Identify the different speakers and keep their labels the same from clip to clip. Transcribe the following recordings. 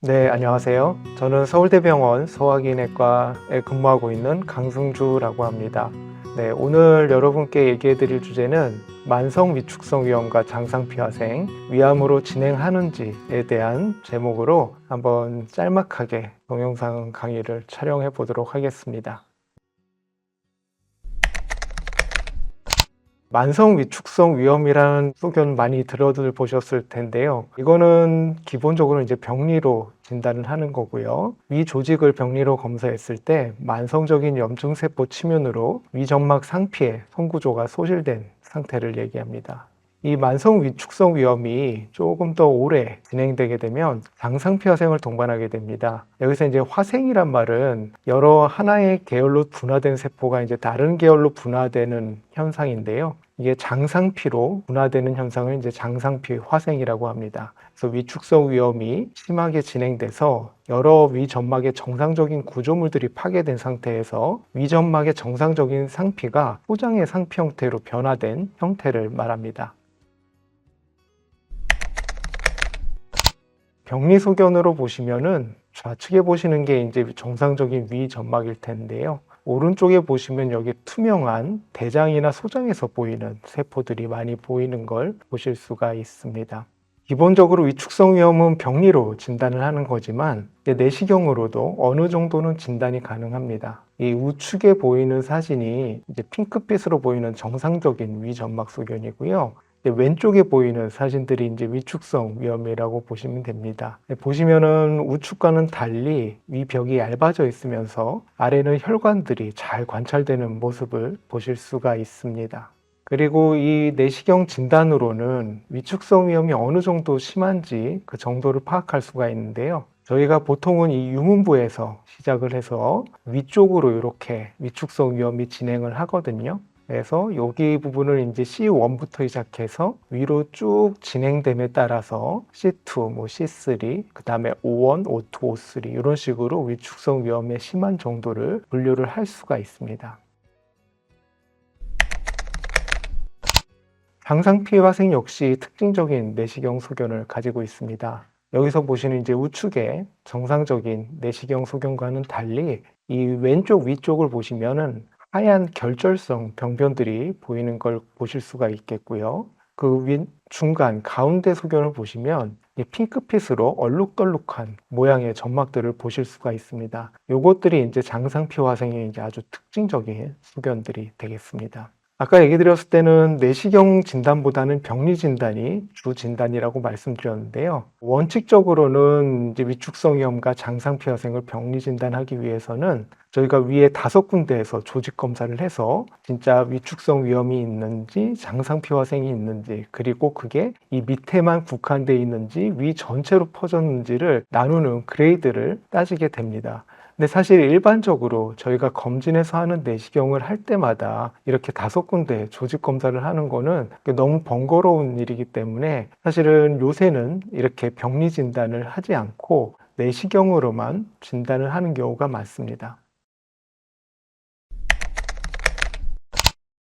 Speaker 1: 네, 안녕하세요. 저는 서울대병원 소화기내과에 근무하고 있는 강승주라고 합니다. 네, 오늘 여러분께 얘기해 드릴 주제는 만성 위축성 위염과 장상피화생, 위암으로 진행하는지에 대한 제목으로 한번 짤막하게 동영상 강의를 촬영해 보도록 하겠습니다. 만성 위축성 위염이라는 소견 많이 들어보셨을 텐데요. 이거는 기본적으로 이제 병리로 진단을 하는 거고요. 위 조직을 병리로 검사했을 때 만성적인 염증 세포 침윤으로 위점막 상피에 송구조가 소실된 상태를 얘기합니다. 이 만성 위축성 위염이 조금 더 오래 진행되게 되면 장상피화생을 동반하게 됩니다. 여기서 이제 화생이란 말은 여러 하나의 계열로 분화된 세포가 이제 다른 계열로 분화되는 현상인데요. 이게 장상피로 분화되는 현상을 이제 장상피 화생이라고 합니다. 그래서 위축성 위염이 심하게 진행돼서 여러 위점막의 정상적인 구조물들이 파괴된 상태에서 위점막의 정상적인 상피가 포장의 상피 형태로 변화된 형태를 말합니다. 병리 소견으로 보시면은 좌측에 보시는 게 이제 정상적인 위점막일 텐데요. 오른쪽에 보시면 여기 투명한 대장이나 소장에서 보이는 세포들이 많이 보이는 걸 보실 수가 있습니다. 기본적으로 위축성 위염은 병리로 진단을 하는 거지만 내시경으로도 어느 정도는 진단이 가능합니다. 이 우측에 보이는 사진이 이제 핑크빛으로 보이는 정상적인 위점막 소견이고요. 왼쪽에 보이는 사진들이 이제 위축성 위염이라고 보시면 됩니다. 보시면은 우측과는 달리 위벽이 얇아져 있으면서 아래는 혈관들이 잘 관찰되는 모습을 보실 수가 있습니다. 그리고 이 내시경 진단으로는 위축성 위염이 어느 정도 심한지 그 정도를 파악할 수가 있는데요. 저희가 보통은 이 유문부에서 시작을 해서 위쪽으로 이렇게 위축성 위염이 진행을 하거든요. 그래서 여기 부분을 이제 C1부터 시작해서 위로 쭉 진행됨에 따라서 C2, C3, 그 다음에 O1, O2, O3 이런 식으로 위축성 위염의 심한 정도를 분류를 할 수가 있습니다. 장상피화생 역시 특징적인 내시경 소견을 가지고 있습니다. 여기서 보시는 이제 우측의 정상적인 내시경 소견과는 달리 이 왼쪽 위쪽을 보시면은 하얀 결절성 병변들이 보이는 걸 보실 수가 있겠고요. 그 중간 가운데 소견을 보시면 핑크빛으로 얼룩덜룩한 모양의 점막들을 보실 수가 있습니다. 요것들이 이제 장상피화생의 이제 아주 특징적인 소견들이 되겠습니다. 아까 얘기 드렸을 때는 내시경 진단보다는 병리 진단이 주 진단이라고 말씀드렸는데요. 원칙적으로는 이제 위축성 위염과 장상피화생을 병리 진단하기 위해서는 저희가 위에 5군데에서 조직 검사를 해서 진짜 위축성 위염이 있는지 장상피화생이 있는지 그리고 그게 이 밑에만 국한되어 있는지 위 전체로 퍼졌는지를 나누는 그레이드를 따지게 됩니다. 근데 사실 일반적으로 저희가 검진해서 하는 내시경을 할 때마다 이렇게 5군데 조직 검사를 하는 거는 너무 번거로운 일이기 때문에 사실은 요새는 이렇게 병리 진단을 하지 않고 내시경으로만 진단을 하는 경우가 많습니다.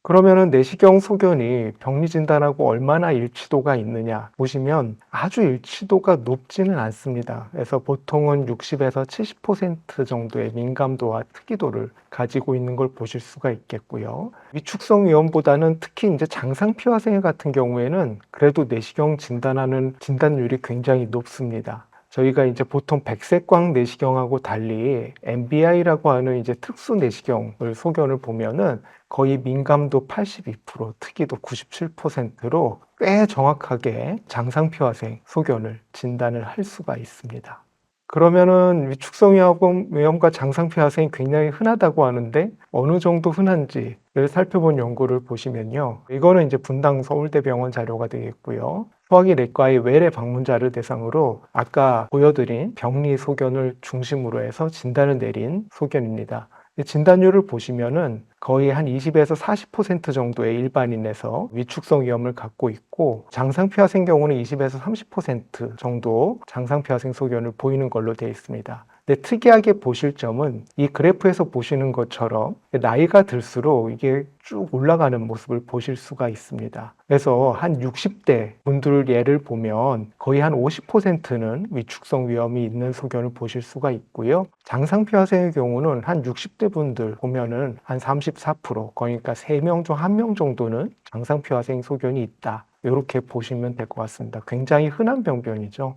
Speaker 1: 그러면은 내시경 소견이 병리 진단하고 얼마나 일치도가 있느냐 보시면 아주 일치도가 높지는 않습니다. 그래서 보통은 60에서 70% 정도의 민감도와 특이도를 가지고 있는 걸 보실 수가 있겠고요. 위축성 위염보다는 특히 이제 장상피화생 같은 경우에는 그래도 내시경 진단하는 진단율이 굉장히 높습니다. 저희가 이제 보통 백색광 내시경하고 달리 MBI라고 하는 이제 특수 내시경을 소견을 보면은 거의 민감도 82%, 특이도 97%로 꽤 정확하게 장상피화생 소견을 진단을 할 수가 있습니다. 그러면은 위축성 위염과 장상피화생이 굉장히 흔하다고 하는데 어느 정도 흔한지를 살펴본 연구를 보시면요. 이거는 이제 분당 서울대병원 자료가 되겠고요. 소화기내과의 외래 방문자를 대상으로 아까 보여드린 병리 소견을 중심으로 해서 진단을 내린 소견입니다. 진단율을 보시면은 거의 한 20에서 40% 정도의 일반인에서 위축성 위염을 갖고 있고 장상피화생 경우는 20에서 30% 정도 장상피화생 소견을 보이는 걸로 되어 있습니다. 근데 특이하게 보실 점은 이 그래프에서 보시는 것처럼 나이가 들수록 이게 쭉 올라가는 모습을 보실 수가 있습니다. 그래서 한 60대 분들 예를 보면 거의 한 50%는 위축성 위염이 있는 소견을 보실 수가 있고요. 장상피화생의 경우는 한 60대 분들 보면은 한 34%, 그러니까 3명 중 1명 정도는 장상피화생 소견이 있다. 이렇게 보시면 될 것 같습니다. 굉장히 흔한 병변이죠.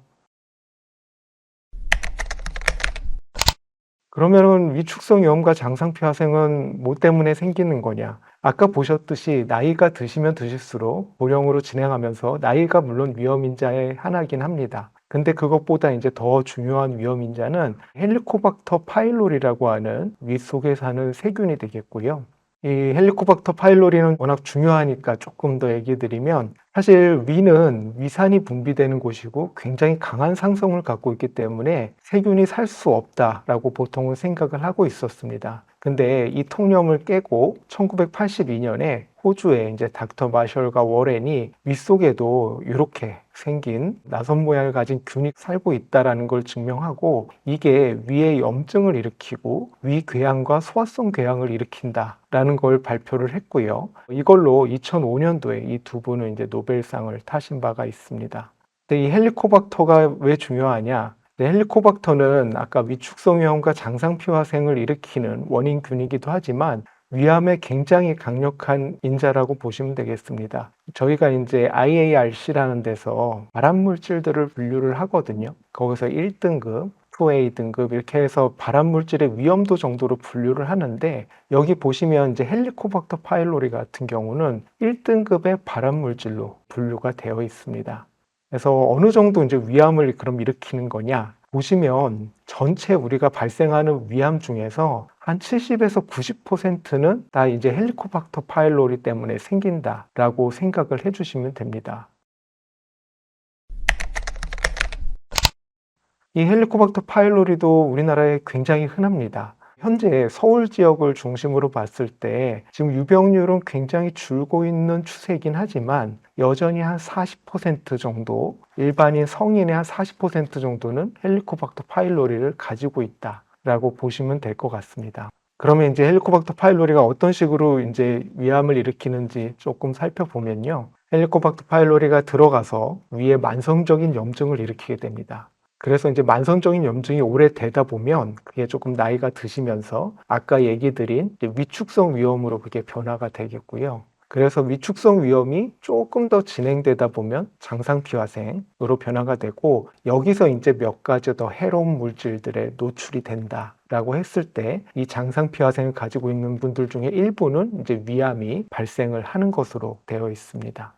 Speaker 1: 그러면은 위축성 위염과 장상피화생은 뭐 때문에 생기는 거냐? 아까 보셨듯이 나이가 드시면 드실수록 고령으로 진행하면서 나이가 물론 위험 인자의 하나긴 합니다. 근데 그것보다 이제 더 중요한 위험 인자는 헬리코박터 파일로리라고 하는 위 속에 사는 세균이 되겠고요. 이 헬리코박터 파일로리는 워낙 중요하니까 조금 더 얘기 드리면, 사실 위는 위산이 분비되는 곳이고 굉장히 강한 상성을 갖고 있기 때문에 세균이 살 수 없다라고 보통은 생각을 하고 있었습니다. 근데 이 통념을 깨고 1982년에 호주의 이제 닥터 마셜과 워렌이 위 속에도 이렇게 생긴 나선 모양을 가진 균이 살고 있다는 걸 증명하고, 이게 위에 염증을 일으키고 위궤양과 소화성 궤양을 일으킨다라는 걸 발표를 했고요. 이걸로 2005년도에 이 두 분은 이제 노벨상을 타신 바가 있습니다. 근데 이 헬리코박터가 왜 중요하냐? 헬리코박터는 아까 위축성 위염과 장상피화생을 일으키는 원인균이기도 하지만 위암에 굉장히 강력한 인자라고 보시면 되겠습니다. 저희가 이제 IARC라는 데서 발암물질들을 분류를 하거든요. 거기서 1등급, 2A 등급 이렇게 해서 발암물질의 위험도 정도로 분류를 하는데, 여기 보시면 이제 헬리코박터 파일로리 같은 경우는 1등급의 발암물질로 분류가 되어 있습니다. 그래서 어느 정도 이제 위암을 그럼 일으키는 거냐? 보시면 전체 우리가 발생하는 위암 중에서 한 70에서 90%는 다 이제 헬리코박터 파일로리 때문에 생긴다라고 생각을 해주시면 됩니다. 이 헬리코박터 파일로리도 우리나라에 굉장히 흔합니다. 현재 서울 지역을 중심으로 봤을 때 지금 유병률은 굉장히 줄고 있는 추세이긴 하지만 여전히 한 40% 정도, 일반인 성인의 한 40% 정도는 헬리코박터 파일로리를 가지고 있다라고 보시면 될 것 같습니다. 그러면 이제 헬리코박터 파일로리가 어떤 식으로 이제 위암을 일으키는지 조금 살펴보면요. 헬리코박터 파일로리가 들어가서 위에 만성적인 염증을 일으키게 됩니다. 그래서 이제 만성적인 염증이 오래 되다 보면 그게 조금 나이가 드시면서 아까 얘기 드린 위축성 위염으로 그게 변화가 되겠고요. 그래서 위축성 위염이 조금 더 진행되다 보면 장상피화생으로 변화가 되고, 여기서 이제 몇 가지 더 해로운 물질들에 노출이 된다라고 했을 때 이 장상피화생을 가지고 있는 분들 중에 일부는 이제 위암이 발생을 하는 것으로 되어 있습니다.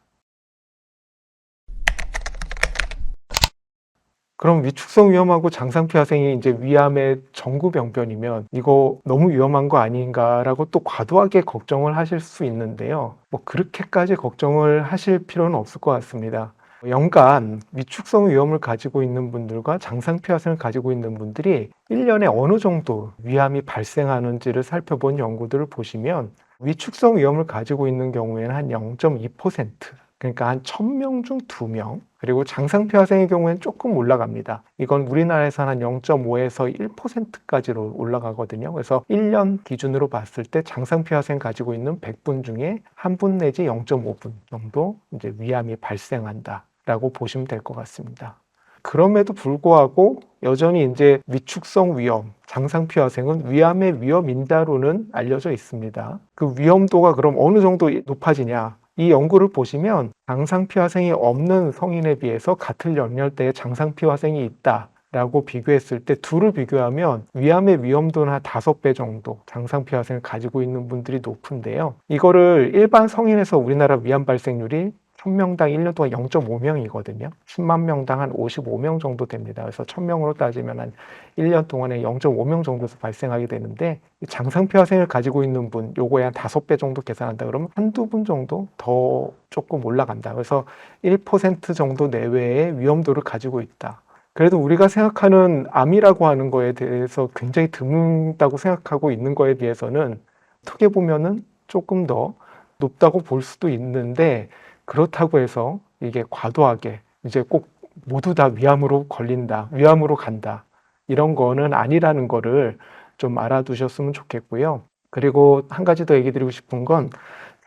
Speaker 1: 그럼 위축성 위염하고 장상피화생이 이제 위암의 전구병변이면 이거 너무 위험한 거 아닌가라고 또 과도하게 걱정을 하실 수 있는데요. 뭐 그렇게까지 걱정을 하실 필요는 없을 것 같습니다. 연간 위축성 위염을 가지고 있는 분들과 장상피화생을 가지고 있는 분들이 1년에 어느 정도 위암이 발생하는지를 살펴본 연구들을 보시면 위축성 위염을 가지고 있는 경우에는 한 0.2%, 그러니까 한 1000명 중 2명, 그리고 장상피화생의 경우에는 조금 올라갑니다. 이건 우리나라에서 한 0.5에서 1%까지로 올라가거든요. 그래서 1년 기준으로 봤을 때 장상피화생 가지고 있는 100분 중에 1분 내지 0.5분 정도 이제 위암이 발생한다라고 보시면 될 것 같습니다. 그럼에도 불구하고 여전히 이제 위축성 위염, 장상피화생은 위암의 위험 인자로는 알려져 있습니다. 그 위험도가 그럼 어느 정도 높아지냐? 이 연구를 보시면 장상피화생이 없는 성인에 비해서 같은 연령대에 장상피화생이 있다라고 비교했을 때 둘을 비교하면 위암의 위험도는 한 5배 정도 장상피화생을 가지고 있는 분들이 높은데요. 이거를 일반 성인에서 우리나라 위암 발생률이 1000명당 1년 동안 0.5명이거든요. 10만 명당 한 55명 정도 됩니다. 그래서 1000명으로 따지면 한 1년 동안에 0.5명 정도에서 발생하게 되는데, 장상피화생을 가지고 있는 분, 요거에 한 5배 정도 계산한다 그러면 한두 분 정도 더 조금 올라간다. 그래서 1% 정도 내외의 위험도를 가지고 있다. 그래도 우리가 생각하는 암이라고 하는 거에 대해서 굉장히 드물다고 생각하고 있는 거에 비해서는 어떻게 보면은 조금 더 높다고 볼 수도 있는데, 그렇다고 해서 이게 과도하게 이제 꼭 모두 다 위암으로 걸린다, 위암으로 간다, 이런 거는 아니라는 거를 좀 알아두셨으면 좋겠고요. 그리고 한 가지 더 얘기 드리고 싶은 건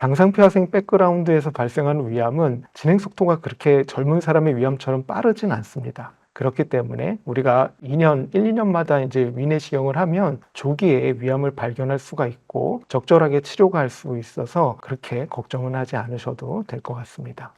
Speaker 1: 당상피화생 백그라운드에서 발생하는 위암은 진행 속도가 그렇게 젊은 사람의 위암처럼 빠르진 않습니다. 그렇기 때문에 우리가 2년, 1, 2년마다 이제 위내시경을 하면 조기에 위암을 발견할 수가 있고 적절하게 치료가 할 수 있어서 그렇게 걱정은 하지 않으셔도 될 것 같습니다.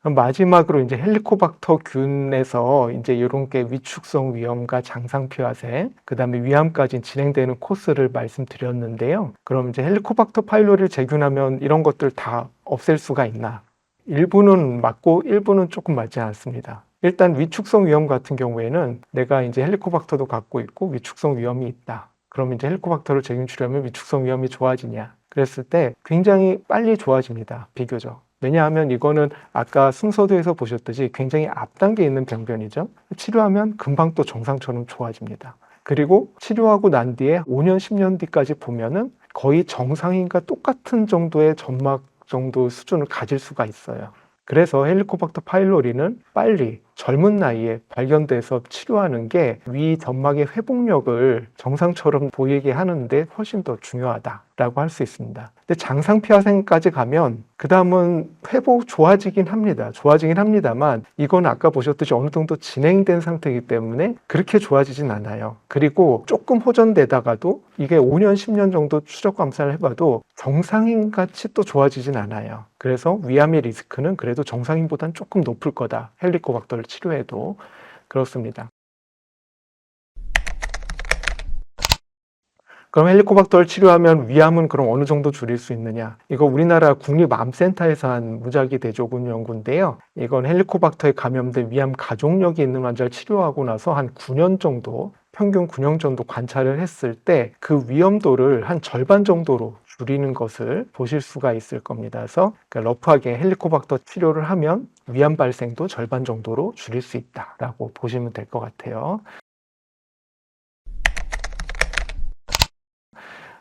Speaker 1: 그럼 마지막으로 이제 헬리코박터 균에서 이제 이런 게 위축성 위염과 장상피화생, 그다음에 위암까지 진행되는 코스를 말씀드렸는데요. 그럼 이제 헬리코박터 파일로리를 제균하면 이런 것들 다 없앨 수가 있나? 일부는 맞고 일부는 조금 맞지 않습니다. 일단 위축성 위염 같은 경우에는 내가 이제 헬리코박터도 갖고 있고 위축성 위염이 있다. 그럼 이제 헬리코박터를 재균 치료하면 위축성 위염이 좋아지냐? 그랬을 때 굉장히 빨리 좋아집니다. 비교적. 왜냐하면 이거는 아까 순서도에서 보셨듯이 굉장히 앞단계에 있는 병변이죠. 치료하면 금방 또 정상처럼 좋아집니다. 그리고 치료하고 난 뒤에 5년, 10년 뒤까지 보면은 거의 정상인과 똑같은 정도의 점막 정도 수준을 가질 수가 있어요. 그래서 헬리코박터 파일로리는 빨리 젊은 나이에 발견돼서 치료하는 게 위 점막의 회복력을 정상처럼 보이게 하는데 훨씬 더 중요하다라고 할 수 있습니다. 근데 장상피화생까지 가면 그 다음은 회복 좋아지긴 합니다. 좋아지긴 합니다만 이건 아까 보셨듯이 어느 정도 진행된 상태이기 때문에 그렇게 좋아지진 않아요. 그리고 조금 호전되다가도 이게 5년, 10년 정도 추적 검사를 해봐도 정상인 같이 또 좋아지진 않아요. 그래서 위암의 리스크는 그래도 정상인보다는 조금 높을 거다. 헬리코박터를 치료해도 그렇습니다. 그럼 헬리코박터를 치료하면 위암은 그럼 어느 정도 줄일 수 있느냐? 이거 우리나라 국립암센터에서 한 무작위 대조군 연구인데요. 이건 헬리코박터에 감염된 위암 가족력이 있는 환자를 치료하고 나서 한 9년 정도, 평균 9년 정도 관찰을 했을 때 그 위험도를 한 절반 정도로 줄이는 것을 보실 수가 있을 겁니다. 그래서 러프하게 헬리코박터 치료를 하면 위암 발생도 절반 정도로 줄일 수 있다라고 보시면 될 것 같아요.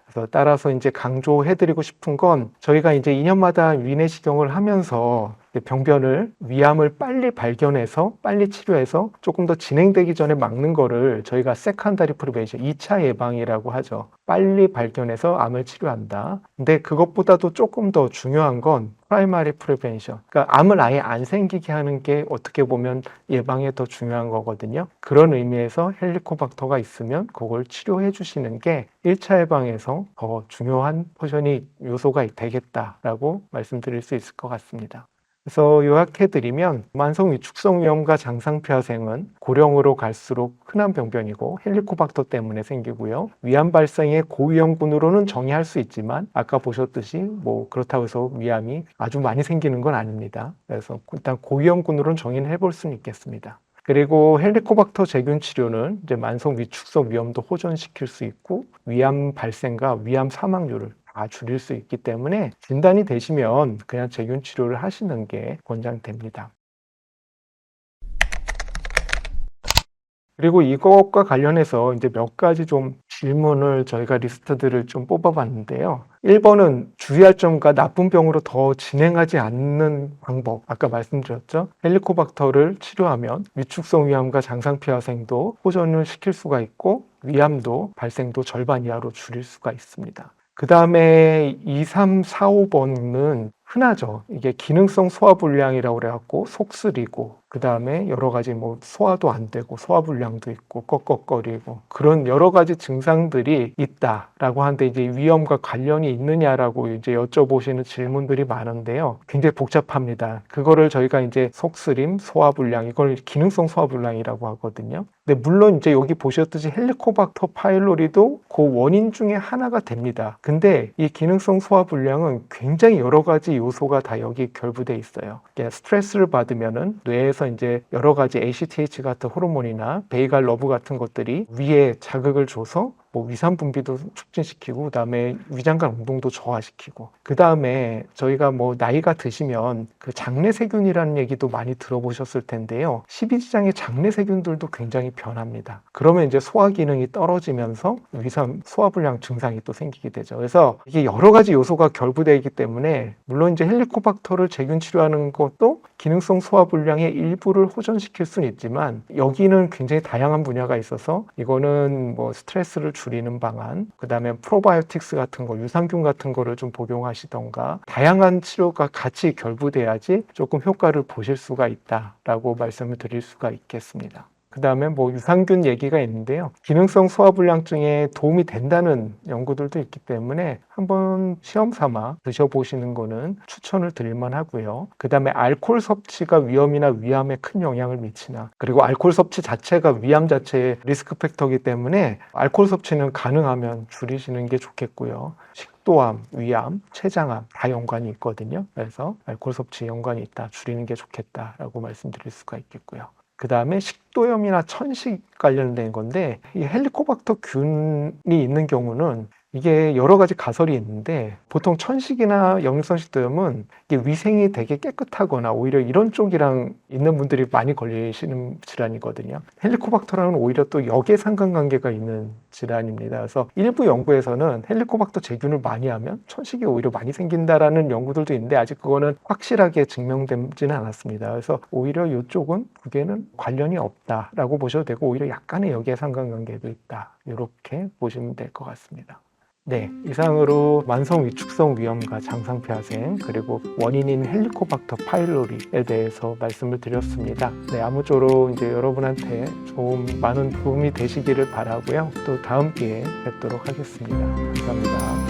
Speaker 1: 그래서 따라서 이제 강조해드리고 싶은 건 저희가 이제 2년마다 위내시경을 하면서 병변을 위암을 빨리 발견해서 빨리 치료해서 조금 더 진행되기 전에 막는 거를 저희가 세컨더리 프리벤션, 2차 예방이라고 하죠. 빨리 발견해서 암을 치료한다. 근데 그것보다도 조금 더 중요한 건 프라이머리 프리벤션. 그러니까 암을 아예 안 생기게 하는 게 어떻게 보면 예방에 더 중요한 거거든요. 그런 의미에서 헬리코박터가 있으면 그걸 치료해 주시는 게 1차 예방에서 더 중요한 포션이 요소가 되겠다라고 말씀드릴 수 있을 것 같습니다. 그래서 요약해드리면 만성 위축성 위염과 장상피화생은 고령으로 갈수록 흔한 병변이고 헬리코박터 때문에 생기고요. 위암 발생의 고위험군으로는 정의할 수 있지만 아까 보셨듯이 뭐 그렇다고 해서 위암이 아주 많이 생기는 건 아닙니다. 그래서 일단 고위험군으로는 정의는 해볼 수는 있겠습니다. 그리고 헬리코박터 제균 치료는 이제 만성 위축성 위염도 호전시킬 수 있고 위암 발생과 위암 사망률을 다 줄일 수 있기 때문에 진단이 되시면 그냥 제균 치료를 하시는 게 권장됩니다. 그리고 이것과 관련해서 이제 몇 가지 좀 질문을 저희가 리스트들을 좀 뽑아봤는데요. 1번은 주의할 점과 나쁜 병으로 더 진행하지 않는 방법. 아까 말씀드렸죠. 헬리코박터를 치료하면 위축성 위암과 장상피화생도 호전을 시킬 수가 있고 위암도 발생도 절반 이하로 줄일 수가 있습니다. 그 다음에 2, 3, 4, 5번은 흔하죠. 이게 기능성 소화불량이라고 그래갖고 속쓰리고 그 다음에 여러 가지 뭐 소화도 안 되고 소화불량도 있고 꺽꺽거리고 그런 여러 가지 증상들이 있다라고 하는데 이제 위험과 관련이 있느냐라고 이제 여쭤보시는 질문들이 많은데요. 굉장히 복잡합니다. 그거를 저희가 이제 속쓰림, 소화불량 이걸 기능성 소화불량이라고 하거든요. 근데 물론 이제 여기 보셨듯이 헬리코박터 파일로리도 그 원인 중에 하나가 됩니다. 근데 이 기능성 소화불량은 굉장히 여러 가지 요소가 다 여기 결부돼 있어요. 스트레스를 받으면은 뇌에서 이제 여러 가지 ACTH 같은 호르몬이나 베이갈 러브 같은 것들이 위에 자극을 줘서 뭐 위산 분비도 촉진시키고 그다음에 위장관 운동도 저하시키고 그다음에 저희가 뭐 나이가 드시면 그 장내 세균이라는 얘기도 많이 들어보셨을 텐데요. 십이지장의 장내 세균들도 굉장히 변합니다. 그러면 이제 소화 기능이 떨어지면서 위산 소화불량 증상이 또 생기게 되죠. 그래서 이게 여러 가지 요소가 결부되어 있기 때문에 물론 이제 헬리코박터를 제균 치료하는 것도 기능성 소화불량의 일부를 호전시킬 수는 있지만 여기는 굉장히 다양한 분야가 있어서 이거는 뭐 스트레스를 줄이는 방안, 그다음에 프로바이오틱스 같은 거, 유산균 같은 거를 좀 복용하시던가 다양한 치료가 같이 결부돼야지 조금 효과를 보실 수가 있다라고 말씀을 드릴 수가 있겠습니다. 그 다음에 뭐 유산균 얘기가 있는데요. 기능성 소화불량증에 도움이 된다는 연구들도 있기 때문에 한번 시험 삼아 드셔보시는 거는 추천을 드릴만 하고요. 그 다음에 알코올 섭취가 위염이나 위암에 큰 영향을 미치나, 그리고 알코올 섭취 자체가 위암 자체의 리스크 팩터이기 때문에 알코올 섭취는 가능하면 줄이시는 게 좋겠고요. 식도암, 위암, 췌장암 다 연관이 있거든요. 그래서 알코올 섭취 연관이 있다, 줄이는 게 좋겠다라고 말씀드릴 수가 있겠고요. 그 다음에 식도염이나 천식 관련된 건데 이 헬리코박터 균이 있는 경우는 이게 여러 가지 가설이 있는데 보통 천식이나 역류성 식도염은 이게 위생이 되게 깨끗하거나 오히려 이런 쪽이랑 있는 분들이 많이 걸리시는 질환이거든요. 헬리코박터랑은 오히려 또 역의 상관관계가 있는 질환입니다. 그래서 일부 연구에서는 헬리코박터 제균을 많이 하면 천식이 오히려 많이 생긴다라는 연구들도 있는데 아직 그거는 확실하게 증명되지는 않았습니다. 그래서 오히려 이쪽은 두 개는 관련이 없다라고 보셔도 되고 오히려 약간의 역의 상관관계도 있다. 이렇게 보시면 될 것 같습니다. 네, 이상으로 만성 위축성 위염과 장상폐하생 그리고 원인인 헬리코박터 파일로리에 대해서 말씀을 드렸습니다. 네, 아무쪼록 이제 여러분한테 좀 많은 도움이 되시기를 바라고요. 또 다음 기회에 뵙도록 하겠습니다. 감사합니다.